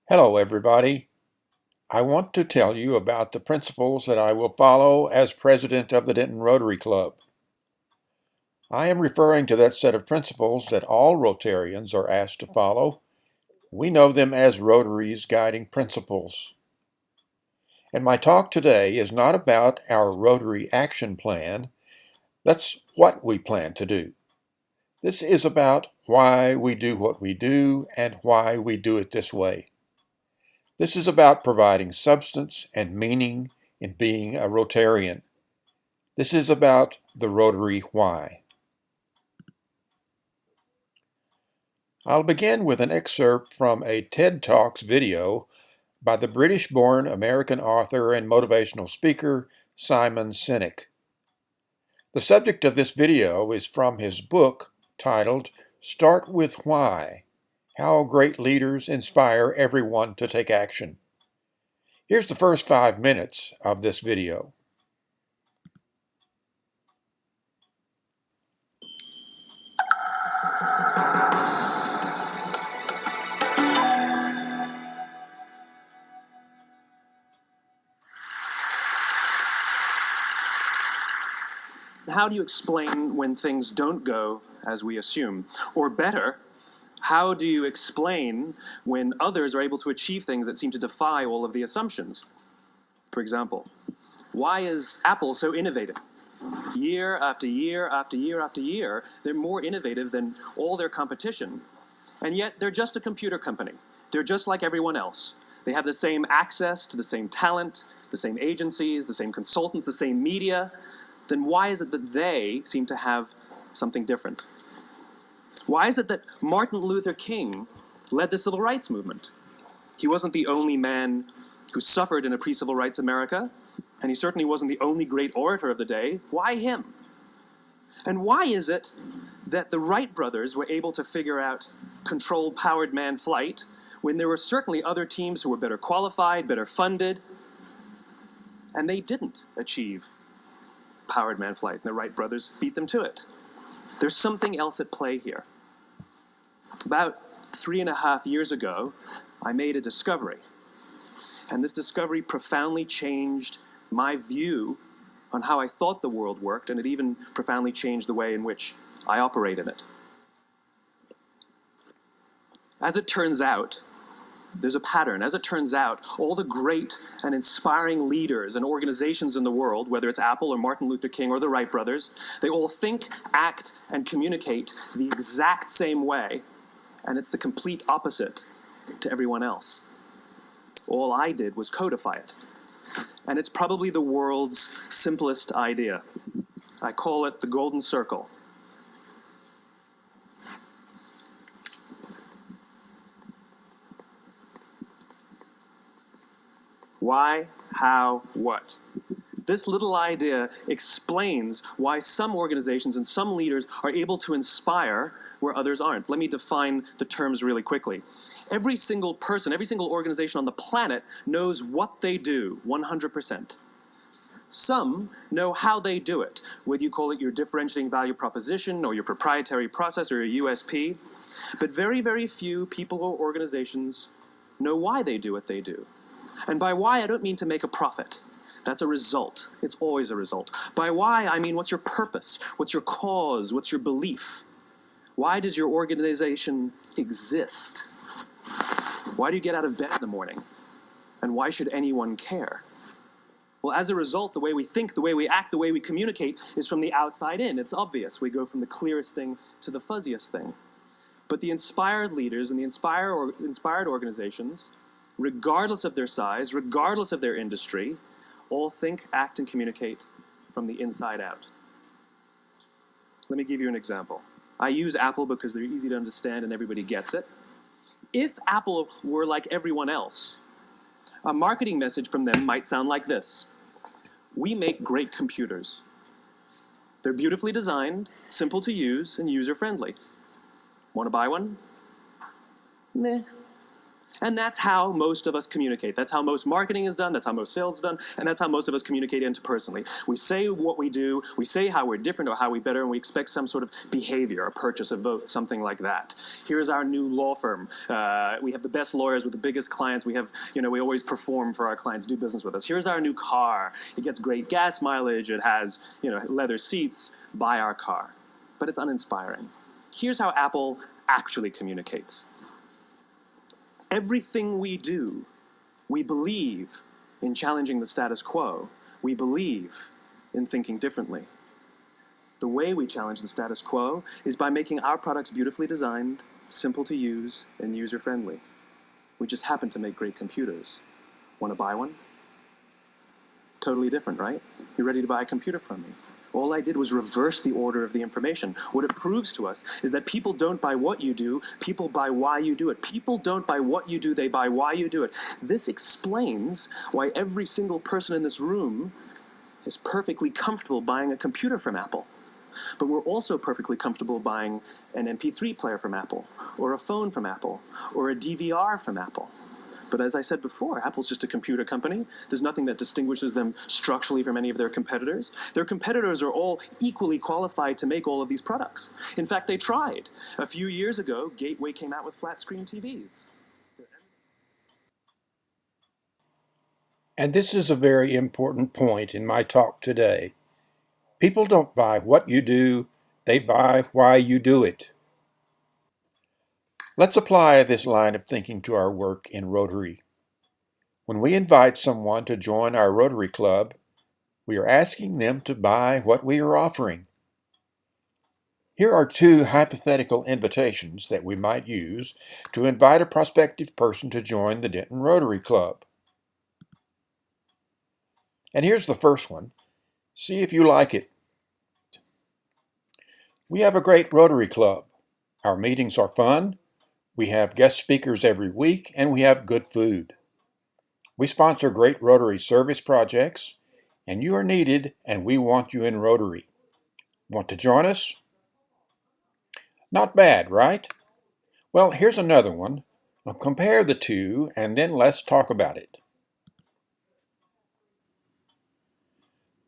Hello, everybody. I want to tell you about the principles that I will follow as president of the Denton Rotary Club. I am referring to that set of principles that all Rotarians are asked to follow. We know them as Rotary's guiding principles. And my talk today is not about our Rotary action plan. That's what we plan to do. This is about why we do what we do and why we do it this way. This is about providing substance and meaning in being a Rotarian. This is about the Rotary why. I'll begin with an excerpt from a TED Talks video by the British-born American author and motivational speaker Simon Sinek. The subject of this video is from his book titled Start with Why: How Great Leaders Inspire Everyone to Take Action. Here's the first 5 minutes of this video. How do you explain when things don't go as we assume? Or better, how do you explain when others are able to achieve things that seem to defy all of the assumptions? For example, why is Apple so innovative? Year after year after year after year, they're more innovative than all their competition. And yet they're just a computer company. They're just like everyone else. They have the same access to the same talent, the same agencies, the same consultants, the same media. Then why is it that they seem to have something different? Why is it that Martin Luther King led the civil rights movement? He wasn't the only man who suffered in a pre-civil rights America, and he certainly wasn't the only great orator of the day. Why him? And why is it that the Wright brothers were able to figure out controlled powered manned flight when there were certainly other teams who were better qualified, better funded, and they didn't achieve powered manned flight, and the Wright brothers beat them to it? There's something else at play here. About 3.5 years ago, I made a discovery, and this discovery profoundly changed my view on how I thought the world worked, and it even profoundly changed the way in which I operate in it. As it turns out, there's a pattern. As it turns out, all the great and inspiring leaders and organizations in the world, whether it's Apple or Martin Luther King or the Wright brothers, they all think, act, and communicate the exact same way, and it's the complete opposite to everyone else. All I did was codify it. And it's probably the world's simplest idea. I call it the golden circle. Why, how, what? This little idea explains why some organizations and some leaders are able to inspire where others aren't. Let me define the terms really quickly. Every single person, every single organization on the planet knows what they do 100%. Some know how they do it, whether you call it your differentiating value proposition or your proprietary process or your USP. But very, very few people or organizations know why they do what they do. And by why, I don't mean to make a profit. That's a result. It's always a result. By why, I mean what's your purpose? What's your cause? What's your belief? Why does your organization exist? Why do you get out of bed in the morning? And why should anyone care? Well, as a result, the way we think, the way we act, the way we communicate is from the outside in. It's obvious. We go from the clearest thing to the fuzziest thing. But the inspired leaders and the inspired organizations, regardless of their size, regardless of their industry, all think, act, and communicate from the inside out. Let me give you an example. I use Apple because they're easy to understand and everybody gets it. If Apple were like everyone else, a marketing message from them might sound like this. We make great computers. They're beautifully designed, simple to use, and user-friendly. Want to buy one? Meh. And that's how most of us communicate. That's how most marketing is done. That's how most sales is done. And that's how most of us communicate interpersonally. We say what we do. We say how we're different or how we better, and we expect some sort of behavior, a purchase, a vote, something like that. Here's our new law firm. We have the best lawyers with the biggest clients. We have, we always perform for our clients, do business with us. Here's our new car. It gets great gas mileage. It has, leather seats. Buy our car. But it's uninspiring. Here's how Apple actually communicates. Everything we do, we believe in challenging the status quo. We believe in thinking differently. The way we challenge the status quo is by making our products beautifully designed, simple to use, and user-friendly. We just happen to make great computers. Want to buy one? Totally different, right? You're ready to buy a computer from me. All I did was reverse the order of the information. What it proves to us is that people don't buy what you do, people buy why you do it. People don't buy what you do, they buy why you do it. This explains why every single person in this room is perfectly comfortable buying a computer from Apple. But we're also perfectly comfortable buying an MP3 player from Apple, or a phone from Apple, or a DVR from Apple. But as I said before, Apple's just a computer company. There's nothing that distinguishes them structurally from any of their competitors. Their competitors are all equally qualified to make all of these products. In fact, they tried. A few years ago, Gateway came out with flat-screen TVs. And this is a very important point in my talk today. People don't buy what you do, they buy why you do it. Let's apply this line of thinking to our work in Rotary. When we invite someone to join our Rotary Club, we are asking them to buy what we are offering. Here are two hypothetical invitations that we might use to invite a prospective person to join the Denton Rotary Club. And here's the first one. See if you like it. We have a great Rotary Club. Our meetings are fun. We have guest speakers every week, and we have good food. We sponsor great Rotary service projects, and you are needed, and we want you in Rotary. Want to join us? Not bad, right? Well, here's another one. Now compare the two, and then let's talk about it.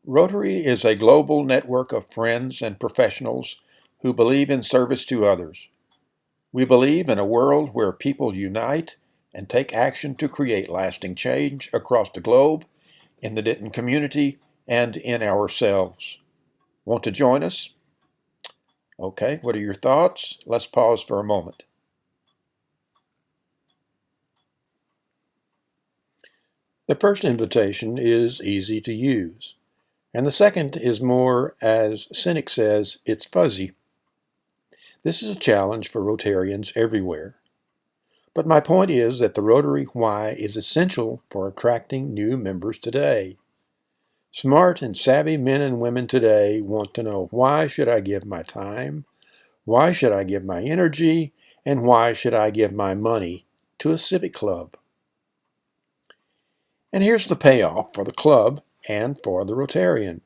Rotary is a global network of friends and professionals who believe in service to others. We believe in a world where people unite and take action to create lasting change across the globe, in the Denton community, and in ourselves. Want to join us? Okay, what are your thoughts? Let's pause for a moment. The first invitation is easy to use, and the second is more, as Cynic says, it's fuzzy. This is a challenge for Rotarians everywhere. But my point is that the Rotary Why is essential for attracting new members today. Smart and savvy men and women today want to know, why should I give my time? Why should I give my energy? And why should I give my money to a civic club? And here's the payoff for the club and for the Rotarian.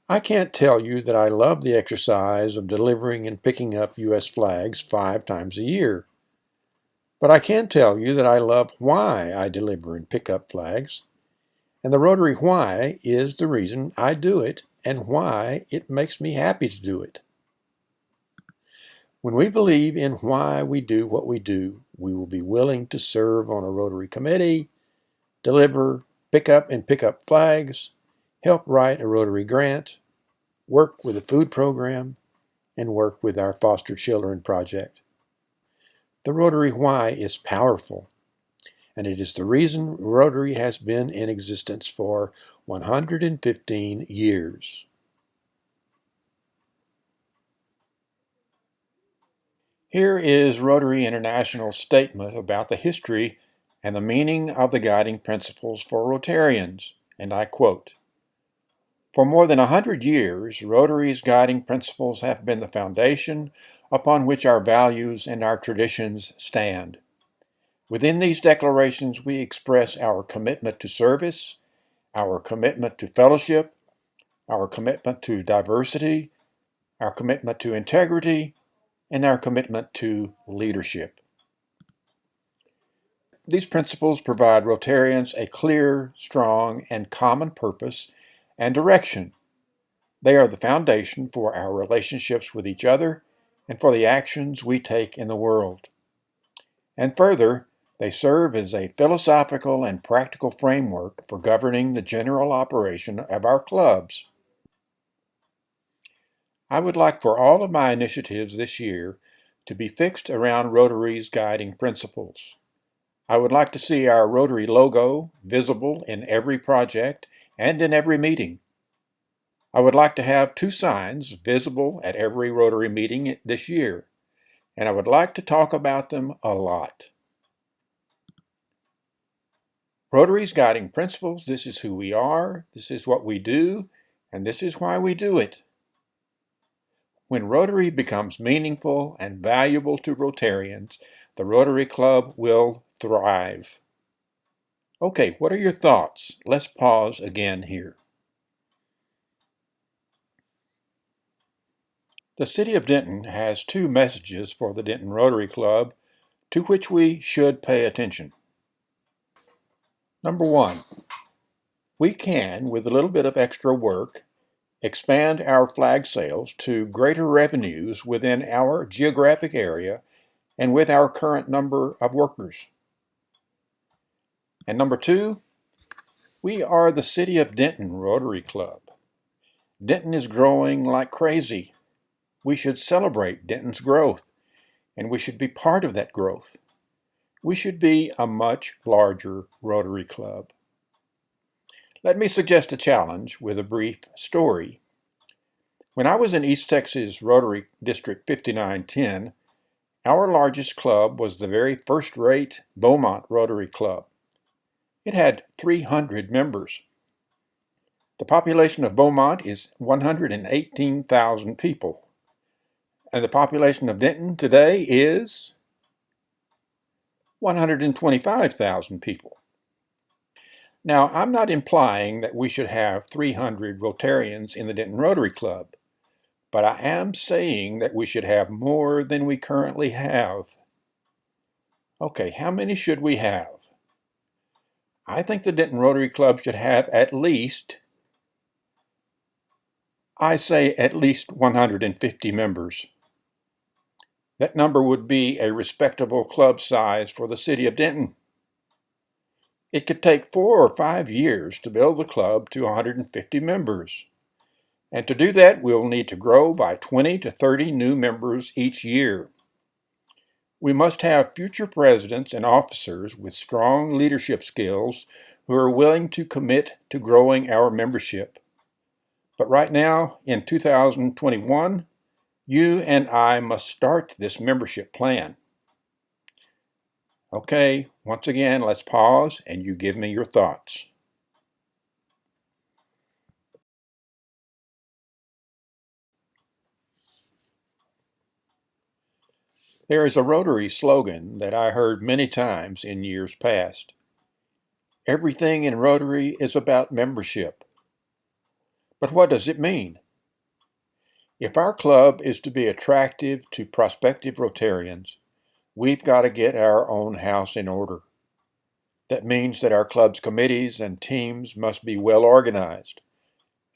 I can't tell you that I love the exercise of delivering and picking up U.S. flags 5 times a year. But I can tell you that I love why I deliver and pick up flags. And the Rotary Why is the reason I do it and why it makes me happy to do it. When we believe in why we do what we do, we will be willing to serve on a Rotary committee, deliver, pick up flags, help write a Rotary grant, work with a food program, and work with our foster children project. The Rotary Why is powerful, and it is the reason Rotary has been in existence for 115 years. Here is Rotary International's statement about the history and the meaning of the guiding principles for Rotarians, and I quote, "For more than 100 years, Rotary's guiding principles have been the foundation upon which our values and our traditions stand. Within these declarations, we express our commitment to service, our commitment to fellowship, our commitment to diversity, our commitment to integrity, and our commitment to leadership." These principles provide Rotarians a clear, strong, and common purpose and direction. They are the foundation for our relationships with each other and for the actions we take in the world. And further, they serve as a philosophical and practical framework for governing the general operation of our clubs. I would like for all of my initiatives this year to be fixed around Rotary's guiding principles. I would like to see our Rotary logo visible in every project and in every meeting. I would like to have 2 signs visible at every Rotary meeting this year, and I would like to talk about them a lot. Rotary's guiding principles: this is who we are, this is what we do, and this is why we do it. When Rotary becomes meaningful and valuable to Rotarians, the Rotary Club will thrive. Okay, what are your thoughts? Let's pause again here. The City of Denton has 2 messages for the Denton Rotary Club to which we should pay attention. Number 1, we can, with a little bit of extra work, expand our flag sales to greater revenues within our geographic area and with our current number of workers. And number 2, we are the City of Denton Rotary Club. Denton is growing like crazy. We should celebrate Denton's growth, and we should be part of that growth. We should be a much larger Rotary Club. Let me suggest a challenge with a brief story. When I was in East Texas Rotary District 5910, our largest club was the very first-rate Beaumont Rotary Club. It had 300 members. The population of Beaumont is 118,000 people, and the population of Denton today is 125,000 people. Now, I'm not implying that we should have 300 Rotarians in the Denton Rotary Club, but I am saying that we should have more than we currently have. Okay, how many should we have? I think the Denton Rotary Club should have at least 150 members. That number would be a respectable club size for the City of Denton. It could take 4 or 5 years to build the club to 150 members. And to do that, we'll need to grow by 20 to 30 new members each year. We must have future presidents and officers with strong leadership skills who are willing to commit to growing our membership. But right now, in 2021, you and I must start this membership plan. Okay, once again, let's pause and you give me your thoughts. There is a Rotary slogan that I heard many times in years past. Everything in Rotary is about membership. But what does it mean? If our club is to be attractive to prospective Rotarians, we've got to get our own house in order. That means that our club's committees and teams must be well organized.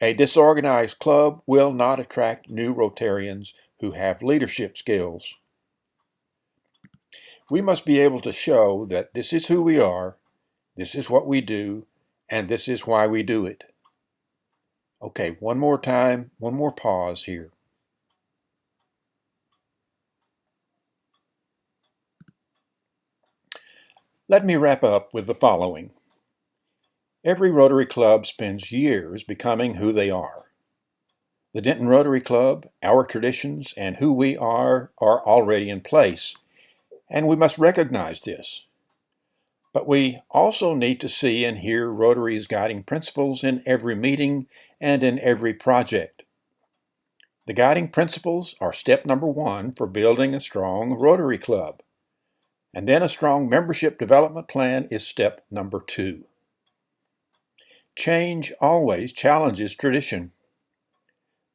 A disorganized club will not attract new Rotarians who have leadership skills. We must be able to show that this is who we are, this is what we do, and this is why we do it. Okay, one more time, one more pause here. Let me wrap up with the following. Every Rotary Club spends years becoming who they are. The Denton Rotary Club, our traditions, and who we are already in place, and we must recognize this. But we also need to see and hear Rotary's guiding principles in every meeting and in every project. The guiding principles are step number 1 for building a strong Rotary Club. And then a strong membership development plan is step number 2. Change always challenges tradition.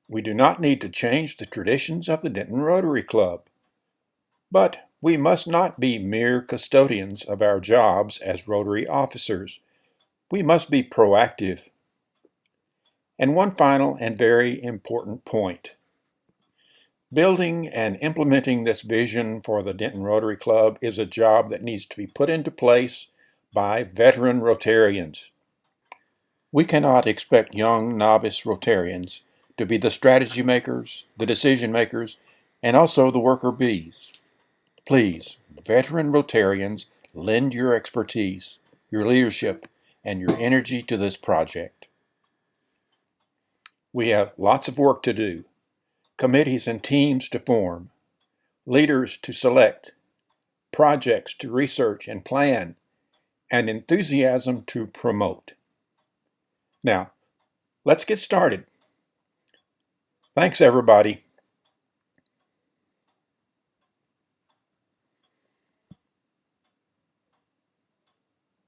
We do not need to change the traditions of the Denton Rotary Club, but We must not be mere custodians of our jobs as Rotary officers. We must be proactive. And one final and very important point. Building and implementing this vision for the Denton Rotary Club is a job that needs to be put into place by veteran Rotarians. We cannot expect young novice Rotarians to be the strategy makers, the decision makers, and also the worker bees. Please, veteran Rotarians, lend your expertise, your leadership, and your energy to this project. We have lots of work to do, committees and teams to form, leaders to select, projects to research and plan, and enthusiasm to promote. Now, let's get started. Thanks, everybody.